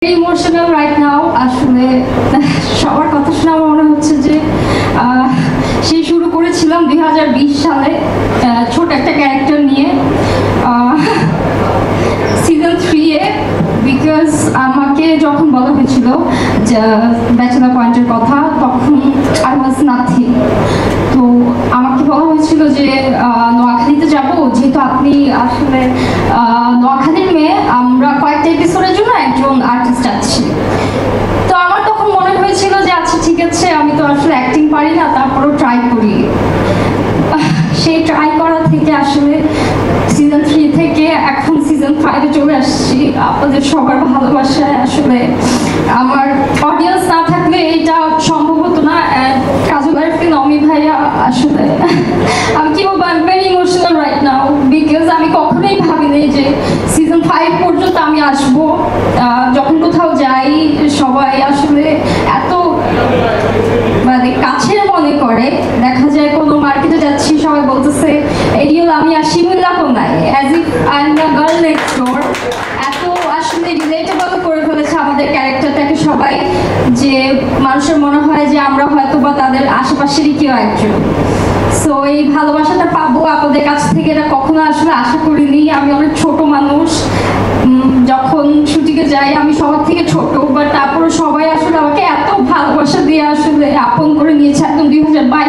Emotional right now. আসলে সবার কথা শুনে আমার মনে হচ্ছে যে সেই শুরু করেছিলাম 2020 সালে ছোট একটা ক্যারেক্টার নিয়ে সিজন 3-এ। বিকজ আমাকে যখন বলা হয়েছিল যে ব্যাচেলার পয়েন্টের কথা, তখন আই ওয়াজ নাথিং। তো আমাকে বলা হয়েছিল যে নোয়াখালীতে যাব, যেহেতু আপনি আসলে নোয়াখালীর মেয়ে, আমরা কয়েকটা এপিসোডের জন্য একজন আর্টিস্ট আছি। তো আমার তখন মনে হয়েছিল যে আচ্ছা ঠিক আছে, আমি তো আসলে অ্যাক্টিং পারি না, তারপরেও ট্রাই করি। সেই ট্রাই করা থেকে আসলে সিজন 3 থেকে এখন সিজন 5-এ চলে আসছি আপনাদের সবার ভালোবাসায়। আসলে আমার অডিয়েন্স না থাকলে এটা সম্ভব হতো না। কাজল আরফিন, অমি ভাইয়া, আসলে আমি কি বলবো, I am very emotional right now. Because আমি কখনোই ভাবিনি যে সিজন 5 পর্যন্ত আমি আসবো। যখন কোথাও যাই সবাই আসলে এত মানে কাছের মনে করে। দেখা যায় কোনো মার্কেটে যাচ্ছি, সবাই বলতেছে এরিয়াল আমি আর শিমুল্লা কোনায়, as if I am the girl next ডোর। এত আসলে রিলেটেবল করে ফেলেছে আমাদের ক্যারেক্টারটাকে সবাই, যে মানুষের মনে হয় যে আমরা হয়তো বা তাদের আশেপাশেরই কেউ একজন। সো এই ভালোবাসাটা পাবো আপনাদের কাছ থেকে, এটা কখনো আসলে আশা করিনি। আমি অনেক ছোট মানুষ, যখন শুটিংয়ে যাই আমি সবার থেকে ছোট, বাট তারপরে সবাই আসলে আমাকে এত ভালোবাসা দিয়ে আসলে আপন করে নিয়েছে একদম 2022